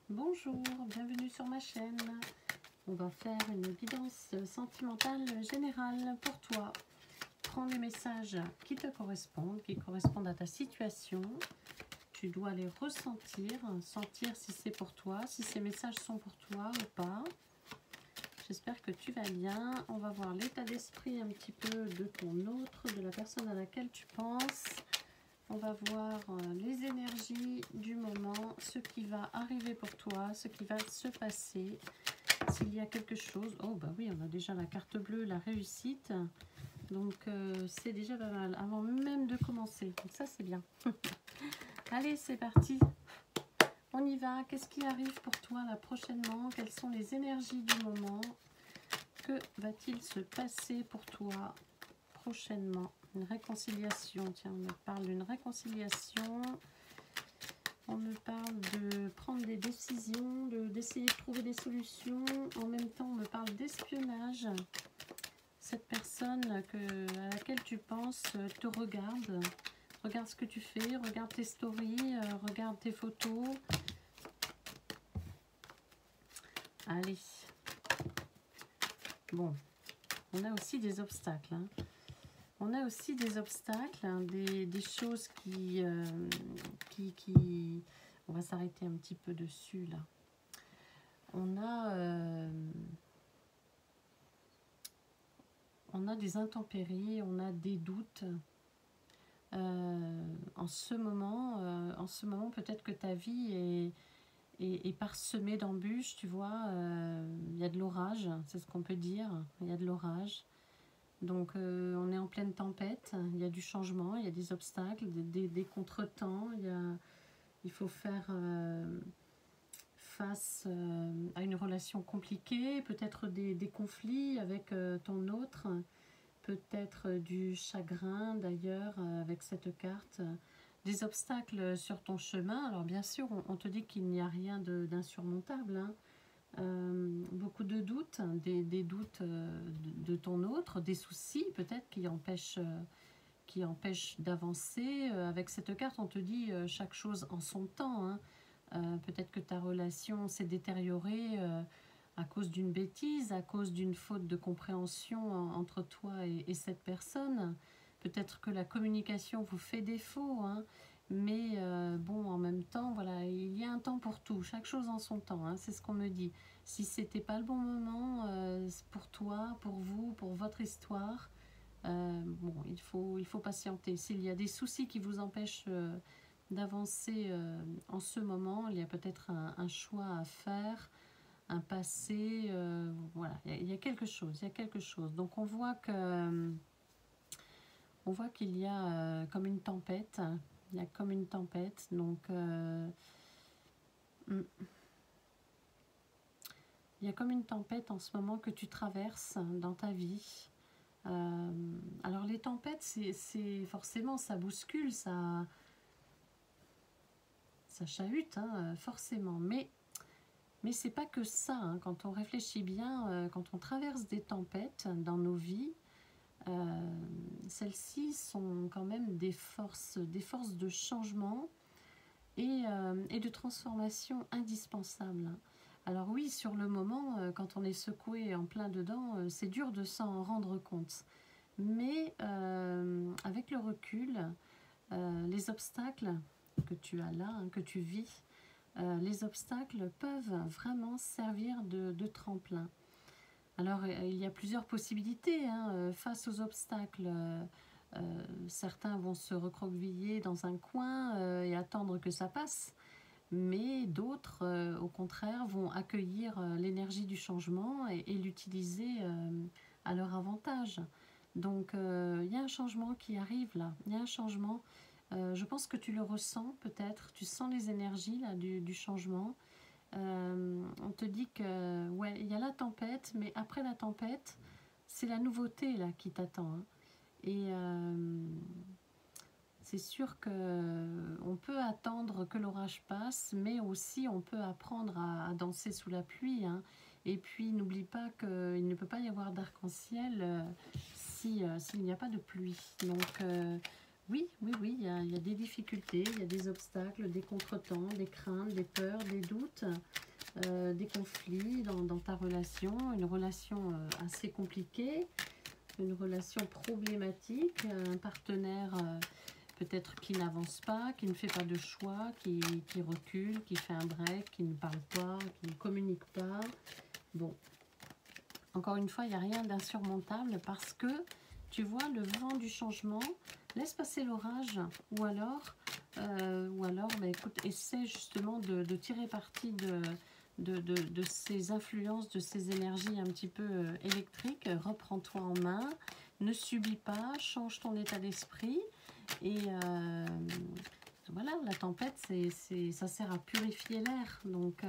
Bonjour, bienvenue sur ma chaîne. On va faire une guidance sentimentale générale pour toi. Prends les messages qui te correspondent, qui correspondent à ta situation. Tu dois les ressentir, sentir si c'est pour toi, si ces messages sont pour toi ou pas. J'espère que tu vas bien. On va voir l'état d'esprit un petit peu de ton autre, de la personne à laquelle tu penses. On va voir les énergies du moment, ce qui va arriver pour toi, ce qui va se passer. S'il y a quelque chose... Oh bah oui, on a déjà la carte bleue, la réussite. Donc c'est déjà pas mal, avant même de commencer. Donc ça c'est bien. Allez, c'est parti. On y va. Qu'est-ce qui arrive pour toi là prochainement? Quelles sont les énergies du moment? Que va-t-il se passer pour toi prochainement? Une réconciliation, tiens, on me parle d'une réconciliation, on me parle de prendre des décisions, d'essayer de trouver des solutions, en même temps on me parle d'espionnage. Cette personne à laquelle tu penses te regarde, regarde ce que tu fais, regarde tes stories, regarde tes photos. Allez, bon, on a aussi des obstacles, hein. On a aussi des obstacles, hein, des choses qui... On va s'arrêter un petit peu dessus, là. On a des intempéries, on a des doutes. En ce moment peut-être que ta vie est parsemée d'embûches, tu vois. Il y a de l'orage, c'est ce qu'on peut dire. Il y a de l'orage. Donc on est en pleine tempête, il y a du changement, il y a des obstacles, des contretemps, il faut faire face à une relation compliquée, peut-être des conflits avec ton autre, peut-être du chagrin d'ailleurs avec cette carte, des obstacles sur ton chemin. Alors bien sûr, on te dit qu'il n'y a rien d'insurmontable, hein. Beaucoup de doutes, des doutes de ton autre, des soucis peut-être qui empêchent d'avancer. Avec cette carte, on te dit chaque chose en son temps, hein. Peut-être que ta relation s'est détériorée à cause d'une bêtise, à cause d'une faute de compréhension entre toi et cette personne. Peut-être que la communication vous fait défaut, hein. Mais bon, en même temps, voilà, il y a un temps pour tout, chaque chose en son temps, hein, c'est ce qu'on me dit. Si c'était pas le bon moment pour toi, pour vous, pour votre histoire, bon, il faut patienter. S'il y a des soucis qui vous empêchent d'avancer en ce moment, il y a peut-être un choix à faire, un passé, voilà, il y a quelque chose, il y a quelque chose. Donc on voit qu'il y a comme une tempête, il y a comme une tempête, donc il y a comme une tempête en ce moment que tu traverses dans ta vie. Alors les tempêtes, c'est forcément, ça bouscule, ça chahute, hein, forcément, mais c'est pas que ça, hein. Quand on réfléchit bien, quand on traverse des tempêtes dans nos vies, celles-ci sont quand même des forces de changement et de transformation indispensables. Alors oui, sur le moment, quand on est secoué en plein dedans, c'est dur de s'en rendre compte. Mais avec le recul, les obstacles que tu as là, hein, que tu vis, les obstacles peuvent vraiment servir de tremplin. Alors il y a plusieurs possibilités, hein, face aux obstacles. Certains vont se recroqueviller dans un coin et attendre que ça passe, mais d'autres, au contraire, vont accueillir l'énergie du changement et l'utiliser à leur avantage. Donc il y a un changement qui arrive là, il y a un changement. Je pense que tu le ressens peut-être, tu sens les énergies là, du changement. On te dit que ouais, il y a la tempête, mais après la tempête, c'est la nouveauté là qui t'attend, hein. Et c'est sûr que on peut attendre que l'orage passe, mais aussi on peut apprendre à danser sous la pluie, hein. Et puis n'oublie pas qu'il ne peut pas y avoir d'arc-en-ciel s'il n'y a pas de pluie. Donc Oui, oui, oui, il y a des difficultés, il y a des obstacles, des contretemps, des craintes, des peurs, des doutes, des conflits dans ta relation, une relation assez compliquée, une relation problématique, un partenaire peut-être qui n'avance pas, qui ne fait pas de choix, qui recule, qui fait un break, qui ne parle pas, qui ne communique pas. Bon, encore une fois, il n'y a rien d'insurmontable parce que tu vois le vent du changement, laisse passer l'orage ou alors bah, écoute, essaie justement de tirer parti de ces influences, de ces énergies un petit peu électriques. Reprends-toi en main, ne subis pas, change ton état d'esprit et voilà, la tempête, ça sert à purifier l'air. Donc,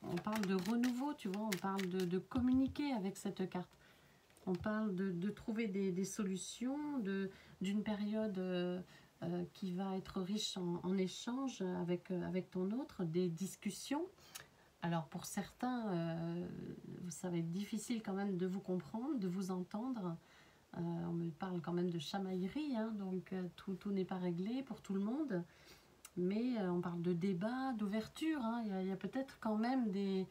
on parle de renouveau, tu vois, on parle de communiquer avec cette carte. On parle de trouver des solutions, d'une période qui va être riche en échanges avec ton autre, des discussions. Alors pour certains, ça va être difficile quand même de vous comprendre, de vous entendre. On me parle quand même de chamaillerie, hein, donc tout n'est pas réglé pour tout le monde. Mais on parle de débat, d'ouverture. Hein. Il y a peut-être quand même des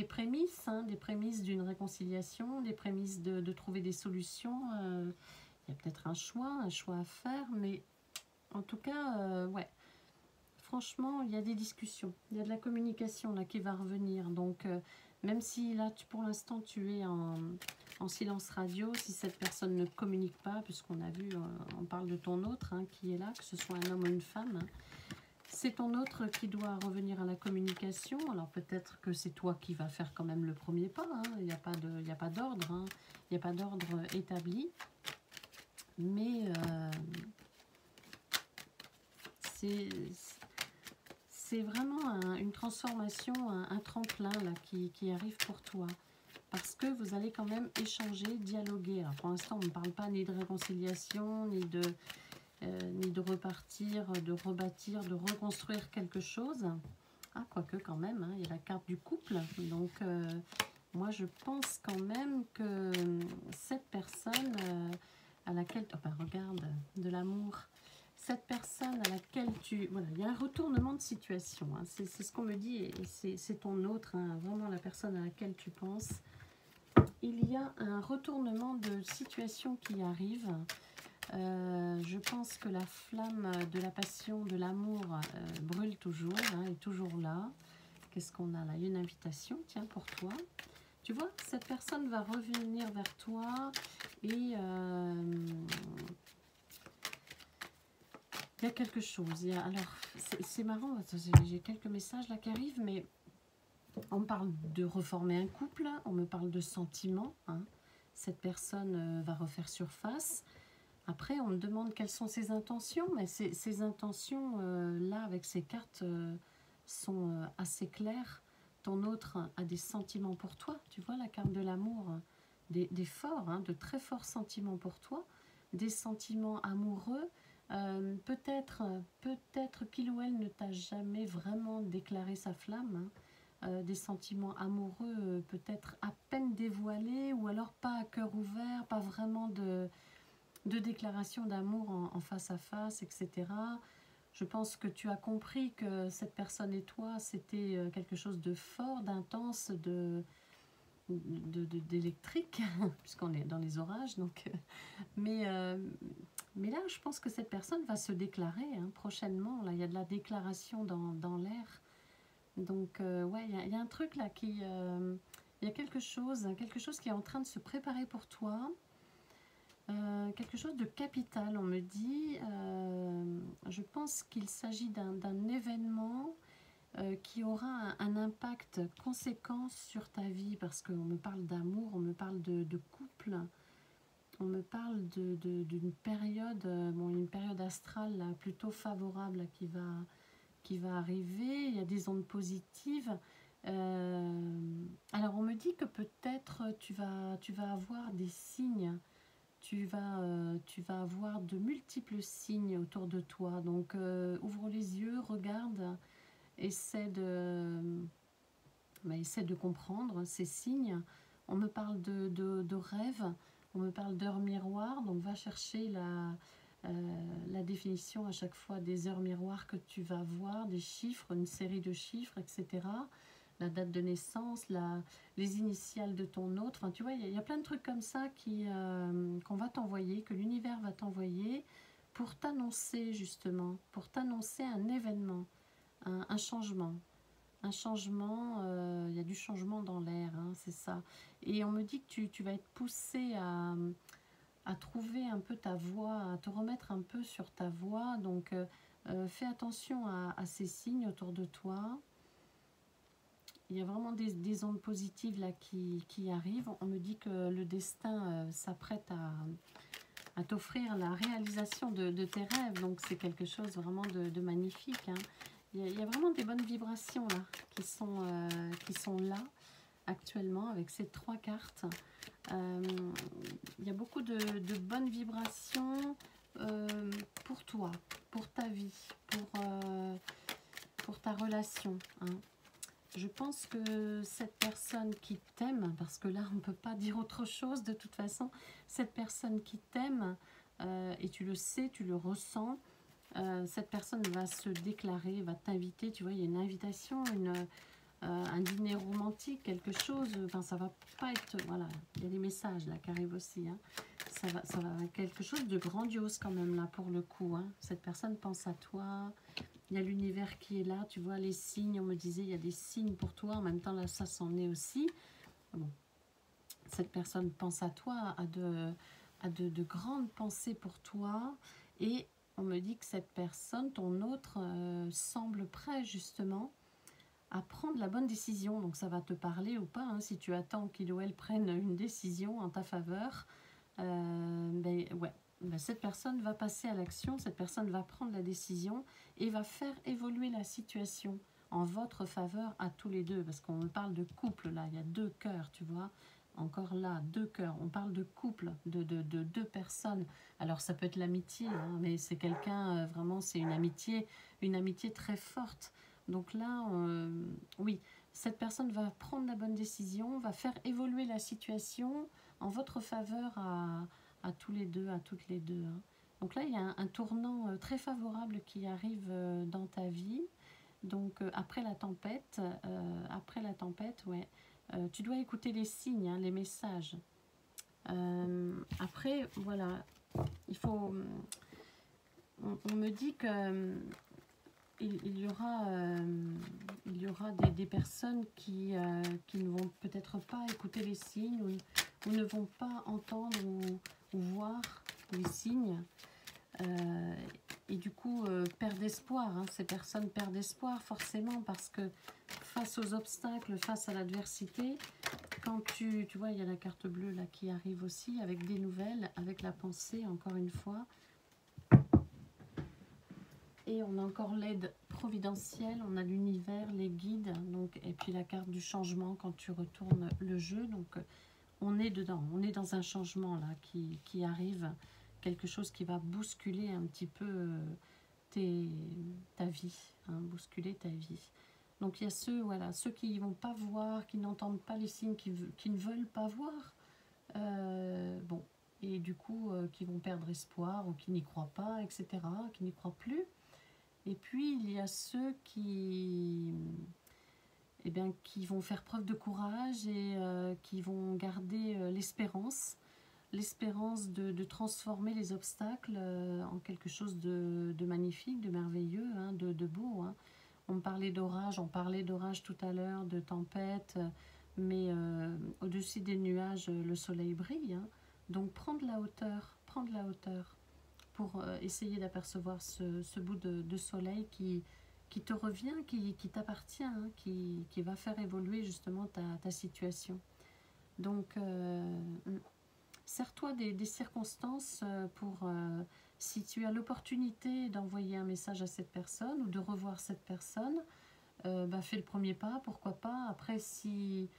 prémices, hein, des prémices d'une réconciliation, des prémices de trouver des solutions. Il y a peut-être un choix à faire, mais en tout cas, ouais, franchement, il y a des discussions, il y a de la communication là qui va revenir. Donc, même si là, pour l'instant, tu es en silence radio, si cette personne ne communique pas, puisqu'on a vu, on parle de ton autre hein, qui est là, que ce soit un homme ou une femme, hein, c'est ton autre qui doit revenir à la communication. Alors peut-être que c'est toi qui vas faire quand même le premier pas. Hein. Il n'y a pas d'ordre. Hein. Il n'y a pas d'ordre établi. Mais c'est vraiment une transformation, un tremplin là, qui arrive pour toi. Parce que vous allez quand même échanger, dialoguer. Alors pour l'instant, on ne parle pas ni de réconciliation, ni de repartir, de rebâtir, de reconstruire quelque chose. Ah, quoique quand même, hein, il y a la carte du couple. Donc, moi, je pense quand même que cette personne à laquelle... Oh, ben, regarde, de l'amour. Cette personne à laquelle tu... Voilà, il y a un retournement de situation. Hein, c'est ce qu'on me dit et c'est ton autre, hein, vraiment la personne à laquelle tu penses. Il y a un retournement de situation qui arrive. Je pense que la flamme de la passion, de l'amour brûle toujours, hein, est toujours là. Qu'est-ce qu'on a là? Une invitation, tiens, pour toi. Tu vois, cette personne va revenir vers toi et il y a quelque chose. Alors, c'est marrant, j'ai quelques messages là qui arrivent, mais on me parle de reformer un couple, on me parle de sentiments. Hein. Cette personne va refaire surface. Après, on me demande quelles sont ses intentions, mais ces intentions, là, avec ces cartes, sont assez claires. Ton autre a des sentiments pour toi. Tu vois, la carte de l'amour, des forts, hein, de très forts sentiments pour toi, des sentiments amoureux. Peut-être qu'il ou elle ne t'a jamais vraiment déclaré sa flamme. Hein. Des sentiments amoureux, peut-être à peine dévoilés, ou alors pas à cœur ouvert, pas vraiment de déclaration d'amour en face à face, etc. Je pense que tu as compris que cette personne et toi, c'était quelque chose de fort, d'intense, d'électrique, puisqu'on est dans les orages. Donc, mais là, je pense que cette personne va se déclarer hein, prochainement. Là, il y a de la déclaration dans l'air. Donc, ouais, il y a un truc là qui... il y a quelque chose qui est en train de se préparer pour toi. Quelque chose de capital, on me dit. Je pense qu'il s'agit d'un événement qui aura un impact conséquent sur ta vie, parce qu'on me parle d'amour, on me parle de couple, on me parle d'une période, une période astrale là, plutôt favorable là, qui va arriver. Il y a des ondes positives. Alors on me dit que peut-être tu vas avoir des signes. Tu vas avoir de multiples signes autour de toi. Donc, ouvre les yeux, regarde, essaie de comprendre ces signes. On me parle de rêves, on me parle d'heures miroirs. Donc, va chercher la définition à chaque fois des heures miroirs que tu vas voir, des chiffres, une série de chiffres, etc. La date de naissance, les initiales de ton autre. Enfin, tu vois, il y a plein de trucs comme ça qu'on va t'envoyer, que l'univers va t'envoyer pour t'annoncer justement, pour t'annoncer un événement, un changement. Un changement, il y a du changement dans l'air, hein, c'est ça. Et on me dit que tu vas être poussé à trouver un peu ta voie, à te remettre un peu sur ta voie. Donc, fais attention à ces signes autour de toi. Il y a vraiment des ondes positives là qui arrivent. On me dit que le destin s'apprête à t'offrir la réalisation de tes rêves. Donc, c'est quelque chose vraiment de magnifique, hein. Il y a vraiment des bonnes vibrations là qui sont là actuellement avec ces 3 cartes. Il y a beaucoup de bonnes vibrations pour toi, pour ta vie, pour ta relation, hein. Je pense que cette personne qui t'aime, parce que là on ne peut pas dire autre chose de toute façon, cette personne qui t'aime, et tu le sais, tu le ressens, cette personne va se déclarer, va t'inviter, tu vois, il y a une invitation, un dîner romantique, quelque chose, enfin ça va pas être, voilà, il y a des messages là qui arrivent aussi, hein. Ça va être quelque chose de grandiose quand même là pour le coup, hein. Cette personne pense à toi, il y a l'univers qui est là, tu vois, les signes, on me disait il y a des signes pour toi, en même temps là ça s'en est aussi. Bon, cette personne pense à toi, a de grandes pensées pour toi, et on me dit que cette personne, ton autre, semble prêt justement à prendre la bonne décision. Donc ça va te parler ou pas, hein, si tu attends qu'il ou elle prenne une décision en ta faveur. Cette personne va passer à l'action, cette personne va prendre la décision et va faire évoluer la situation en votre faveur à tous les deux. Parce qu'on parle de couple là, il y a 2 cœurs, tu vois. Encore là, 2 cœurs. On parle de couple, de 2 personnes. Alors ça peut être l'amitié, hein, mais c'est quelqu'un, vraiment, c'est une amitié très forte. Donc là, oui, cette personne va prendre la bonne décision, va faire évoluer la situation en votre faveur à tous les deux, à toutes les deux, hein. Donc là, il y a un tournant très favorable qui arrive dans ta vie. Donc après la tempête, ouais, tu dois écouter les signes, hein, les messages. Après, voilà, il faut... On me dit que il y aura des personnes qui ne vont peut-être pas écouter les signes ou ne vont pas entendre ou voir les signes. Et du coup, perdent espoir, hein. Ces personnes perdent espoir forcément parce que face aux obstacles, face à l'adversité, quand tu vois, il y a la carte bleue là qui arrive aussi avec des nouvelles, avec la pensée, encore une fois. Et on a encore l'aide providentielle, on a l'univers, les guides, donc, et puis la carte du changement quand tu retournes le jeu. Donc on est dedans, on est dans un changement là qui arrive, quelque chose qui va bousculer un petit peu ta vie, hein, bousculer ta vie. Donc il y a ceux qui ne vont pas voir, qui n'entendent pas les signes, qui ne veulent pas voir, bon, et du coup qui vont perdre espoir ou qui n'y croient pas, etc., qui n'y croient plus. Et puis, il y a ceux qui vont faire preuve de courage et qui vont garder l'espérance de transformer les obstacles en quelque chose de magnifique, de merveilleux, hein, de beau, hein. On parlait d'orage tout à l'heure, de tempête, mais au-dessus des nuages, le soleil brille, hein. Donc, prends de la hauteur pour essayer d'apercevoir ce bout de soleil qui te revient, qui t'appartient, hein, qui va faire évoluer justement ta situation. Donc, sers-toi des circonstances pour, si tu as l'opportunité d'envoyer un message à cette personne ou de revoir cette personne, fais le premier pas, pourquoi pas. Après, si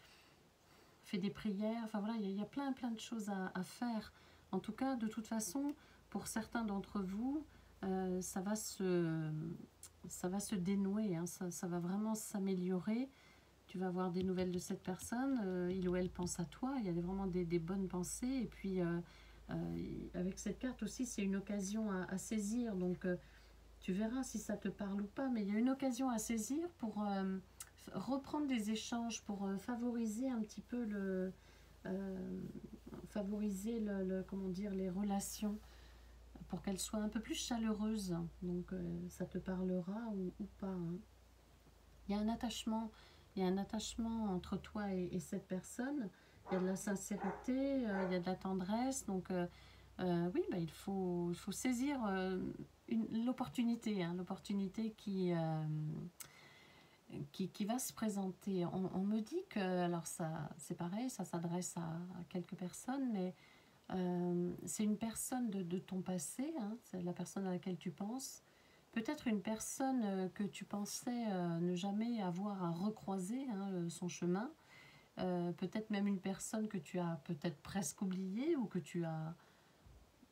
fais des prières, enfin voilà, il y a plein de choses à faire. En tout cas, de toute façon, pour certains d'entre vous, ça va se dénouer, hein, ça va vraiment s'améliorer. Tu vas avoir des nouvelles de cette personne, il ou elle pense à toi, il y a vraiment des bonnes pensées, et puis Avec cette carte aussi, c'est une occasion à saisir. Donc, tu verras si ça te parle ou pas. Mais il y a une occasion à saisir pour reprendre des échanges, pour favoriser un petit peu favoriser comment dire, les relations, pour qu'elles soient un peu plus chaleureuses. Donc, ça te parlera ou pas. Hein. Il y a un attachement. Il y a un attachement entre toi et cette personne. Il y a de la sincérité, il y a de la tendresse. Donc, oui, bah, il faut saisir l'opportunité. Hein, l'opportunité qui va se présenter. On me dit que, alors ça, c'est pareil, ça s'adresse à quelques personnes, mais c'est une personne de ton passé, hein, c'est la personne à laquelle tu penses. Peut-être une personne que tu pensais ne jamais avoir à recroiser hein, son chemin. Peut-être même une personne que tu as peut-être presque oubliée ou que tu as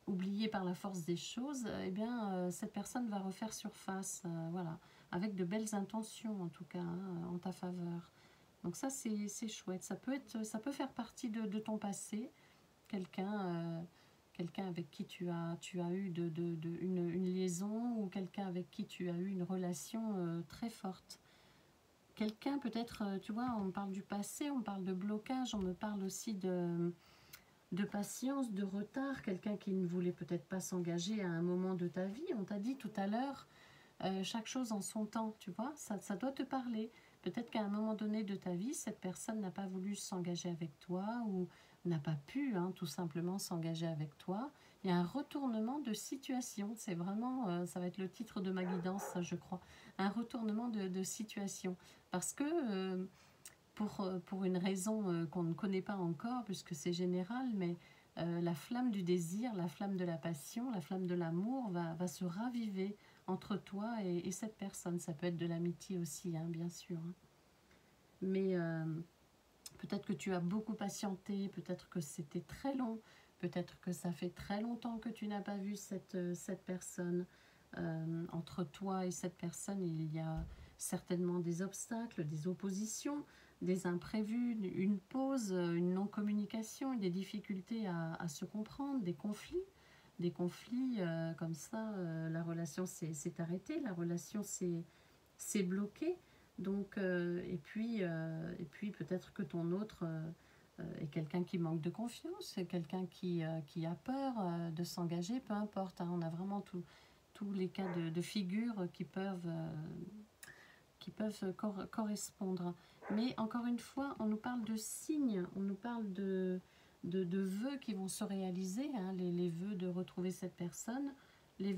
oubliée par la force des choses. Eh bien, cette personne va refaire surface, voilà, avec de belles intentions en tout cas, hein, en ta faveur. Donc ça, c'est chouette. Ça peut faire partie de ton passé. Quelqu'un avec qui tu as eu une liaison ou quelqu'un avec qui tu as eu une relation très forte. Quelqu'un peut-être, tu vois, on me parle du passé, on me parle de blocage, on me parle aussi de patience, de retard, quelqu'un qui ne voulait peut-être pas s'engager à un moment de ta vie. On t'a dit tout à l'heure, chaque chose en son temps, tu vois, ça doit te parler. Peut-être qu'à un moment donné de ta vie, cette personne n'a pas voulu s'engager avec toi ou n'a pas pu hein, tout simplement s'engager avec toi. Il y a un retournement de situation, c'est vraiment, ça va être le titre de ma guidance, ça, je crois, un retournement de situation. Parce que pour une raison qu'on ne connaît pas encore, puisque c'est général, mais la flamme du désir, la flamme de la passion, la flamme de l'amour va se raviver entre toi et cette personne. Ça peut être de l'amitié aussi, hein, bien sûr. Hein. Mais peut-être que tu as beaucoup patienté, peut-être que c'était très long, peut-être que ça fait très longtemps que tu n'as pas vu cette personne. Entre toi et cette personne, il y a certainement des obstacles, des oppositions, des imprévus, une pause, une non-communication, des difficultés à se comprendre, des conflits. Des conflits comme ça, la relation s'est arrêtée, la relation s'est bloquée. Donc, et puis peut-être que ton autre est quelqu'un qui manque de confiance, quelqu'un qui a peur de s'engager, peu importe. Hein, on a vraiment tous les cas de figure qui peuvent correspondre. Mais encore une fois, on nous parle de signes, on nous parle de vœux qui vont se réaliser, hein, les vœux de retrouver cette personne. Tes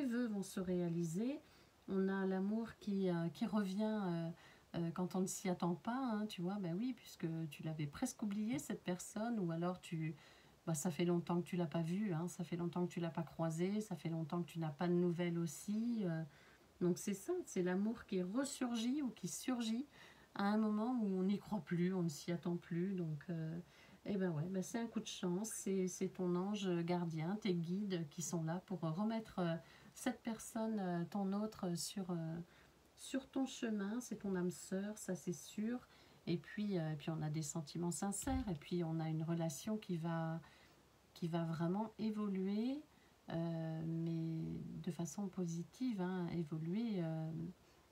vœux vont se réaliser. On a l'amour qui revient quand on ne s'y attend pas, hein, tu vois, ben oui, puisque tu l'avais presque oublié cette personne, ou alors ça fait longtemps que tu l'as pas vue, hein, ça fait longtemps que tu l'as pas croisée, ça fait longtemps que tu n'as pas de nouvelles aussi. Donc c'est ça, c'est l'amour qui ressurgit ou qui surgit à un moment où on n'y croit plus, on ne s'y attend plus. Donc, eh ben ouais, ben c'est un coup de chance, c'est ton ange gardien, tes guides qui sont là pour remettre cette personne, ton autre, sur ton chemin. C'est ton âme sœur, ça c'est sûr. Et puis on a des sentiments sincères, et puis on a une relation qui va vraiment évoluer, mais de façon positive, hein, évoluer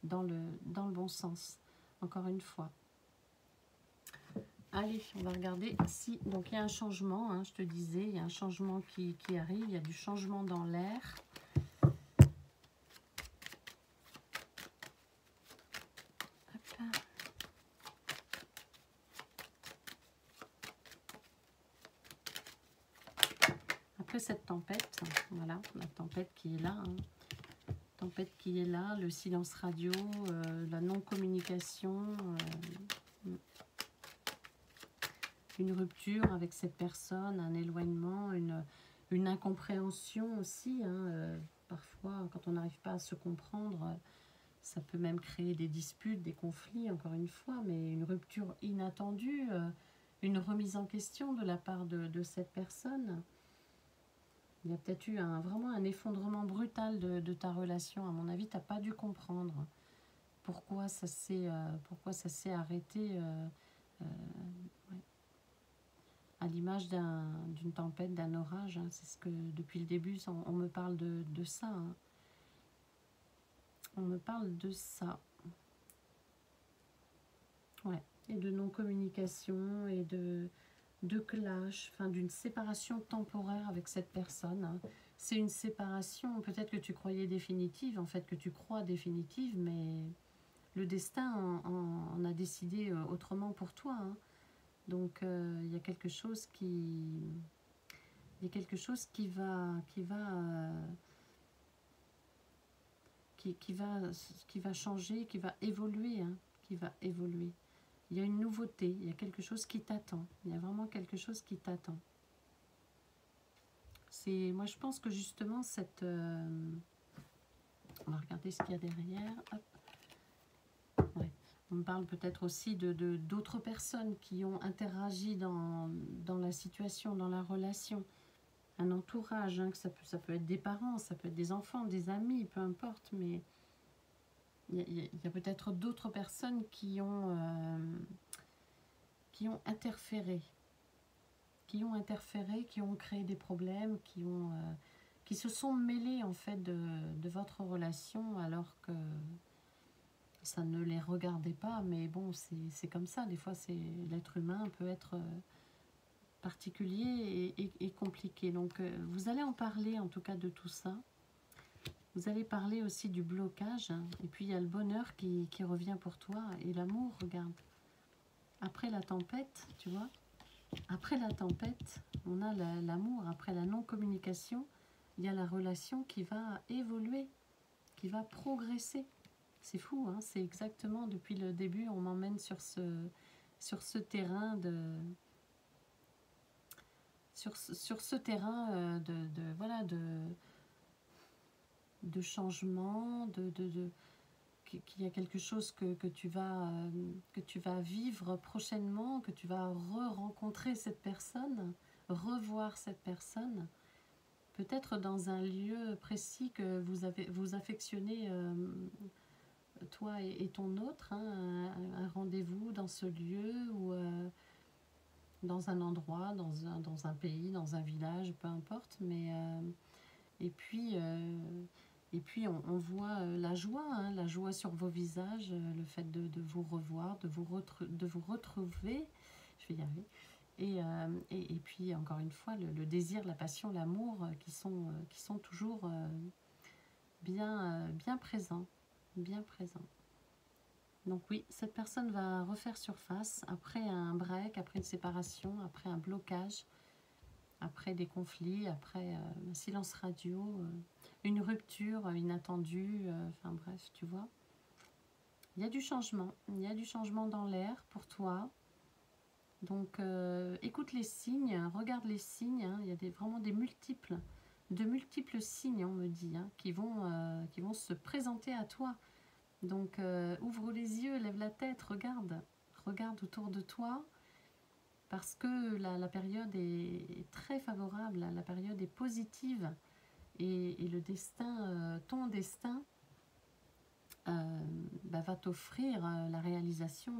dans le bon sens, encore une fois. Allez, on va regarder si... Donc, il y a un changement, hein, je te disais, il y a un changement qui arrive, il y a du changement dans l'air. Après cette tempête, voilà, la tempête qui est là, hein, tempête qui est là, le silence radio, la non-communication, une rupture avec cette personne, un éloignement, une incompréhension aussi. Hein, parfois, quand on n'arrive pas à se comprendre, ça peut même créer des disputes, des conflits, encore une fois, mais une rupture inattendue, une remise en question de la part de cette personne. Il y a peut-être eu vraiment un effondrement brutal de ta relation. À mon avis, tu n'as pas dû comprendre pourquoi ça s'est arrêté. Ouais. à l'image d'une tempête, d'un orage. Hein. C'est ce que depuis le début, on me parle de ça. Hein. On me parle de ça. Ouais. Et de non-communication et de clash, enfin d'une séparation temporaire avec cette personne. Hein. C'est une séparation, peut-être que tu croyais définitive, en fait que tu crois définitive, mais le destin en a décidé autrement pour toi. Hein. Donc il y a quelque chose qui... Il y a quelque chose qui va changer, qui va évoluer, hein, qui va évoluer. Il y a une nouveauté, il y a quelque chose qui t'attend. Il y a vraiment quelque chose qui t'attend. Moi, je pense que justement, cette... on va regarder ce qu'il y a derrière. Hop. Ouais. On me parle peut-être aussi d'autres personnes qui ont interagi dans la situation, dans la relation. Un entourage, hein, que ça peut être des parents, ça peut être des enfants, des amis, peu importe, mais il y a peut-être d'autres personnes qui ont interféré, qui ont créé des problèmes, qui se sont mêlés en fait de votre relation alors que ça ne les regardait pas, mais bon, c'est comme ça, des fois l'être humain peut être particulier et compliqué. Donc vous allez en parler en tout cas de tout ça. Vous allez parler aussi du blocage, hein, et puis il y a le bonheur qui revient pour toi, et l'amour, regarde. Après la tempête, tu vois, après la tempête, on a l'amour, après la non-communication, il y a la relation qui va évoluer, qui va progresser. C'est fou, hein, c'est exactement depuis le début, on m'emmène sur ce terrain sur ce terrain voilà, de changement, qu'il y a quelque chose que tu vas vivre prochainement, que tu vas re-rencontrer cette personne, revoir cette personne, peut-être dans un lieu précis que vous affectionnez, toi et ton autre, hein, un rendez-vous dans ce lieu ou dans un endroit, dans un pays, dans un village, peu importe, mais et puis on voit la joie, hein, la joie sur vos visages, le fait de vous revoir, de vous retrouver, je vais y arriver, et puis encore une fois le désir, la passion, l'amour qui sont toujours bien présents, bien présents. Donc oui, cette personne va refaire surface après un break, après une séparation, après un blocage, après des conflits, après un silence radio, une rupture inattendue, enfin bref, tu vois. Il y a du changement dans l'air pour toi. Donc écoute les signes, regarde les signes, hein, il y a vraiment de multiples signes, on me dit, hein, qui vont se présenter à toi. Donc ouvre les yeux, lève la tête, regarde autour de toi, parce que la période est très favorable, la période est positive, et le destin, ton destin va t'offrir la réalisation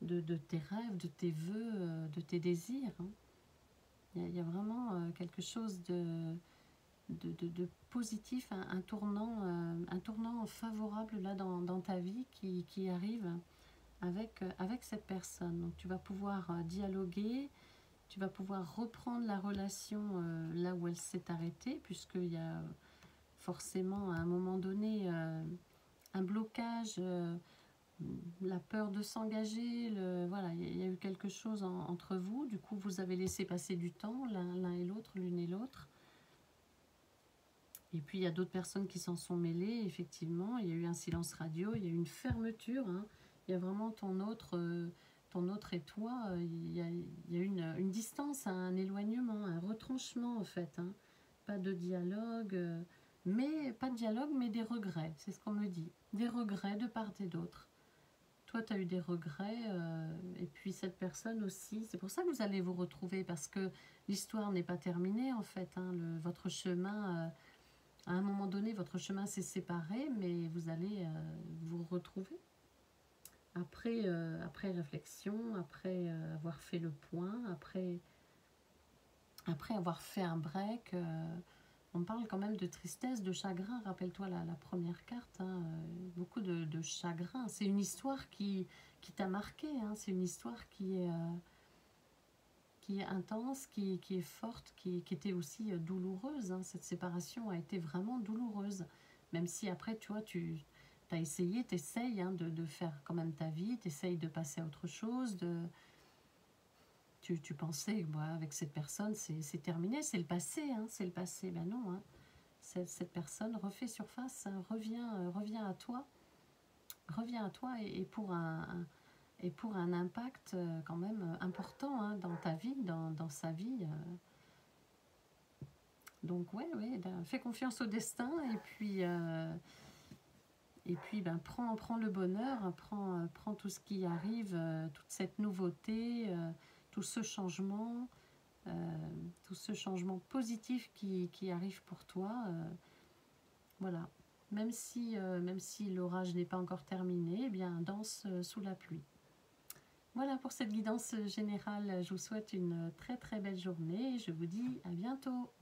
de tes rêves, de tes vœux, de tes désirs. Hein. Il y a vraiment quelque chose de positif, un tournant favorable là dans ta vie qui arrive avec cette personne. Donc tu vas pouvoir dialoguer, tu vas pouvoir reprendre la relation là où elle s'est arrêtée, puisqu'il y a forcément à un moment donné un blocage, la peur de s'engager, voilà, il y a eu quelque chose entre vous. Du coup, vous avez laissé passer du temps l'un et l'autre, l'une et l'autre. Et puis il y a d'autres personnes qui s'en sont mêlées, effectivement. Il y a eu un silence radio, il y a eu une fermeture. Hein. Il y a vraiment ton autre et toi. Il y a une distance, un éloignement, un retranchement en fait. Hein. Pas de dialogue, mais des regrets, c'est ce qu'on me dit. Des regrets de part et d'autre. Toi, tu as eu des regrets, et puis cette personne aussi. C'est pour ça que vous allez vous retrouver, parce que l'histoire n'est pas terminée en fait. Hein. Votre chemin... à un moment donné, votre chemin s'est séparé, mais vous allez vous retrouver. Après réflexion, après avoir fait le point, après après avoir fait un break, on parle quand même de tristesse, de chagrin. Rappelle-toi la première carte, hein, beaucoup de chagrin. C'est une histoire qui t'a marqué, hein, c'est une histoire qui est intense, qui est forte, qui était aussi douloureuse. Hein. Cette séparation a été vraiment douloureuse. Même si après, tu vois, tu as essayé, tu essayes hein, de faire quand même ta vie, tu essayes de passer à autre chose. Tu pensais, bah, avec cette personne, c'est terminé, c'est le passé. Hein, c'est le passé. Ben non, hein. Cette personne refait surface, hein, revient à toi. Revient à toi et pour un impact quand même important hein, dans ta vie, dans sa vie. Donc ouais, ben, fais confiance au destin et puis ben, prends le bonheur, prends tout ce qui arrive, toute cette nouveauté, tout ce changement, positif qui arrive pour toi. Voilà. Même si l'orage n'est pas encore terminé, eh bien danse sous la pluie. Voilà pour cette guidance générale. Je vous souhaite une très très belle journée et je vous dis à bientôt.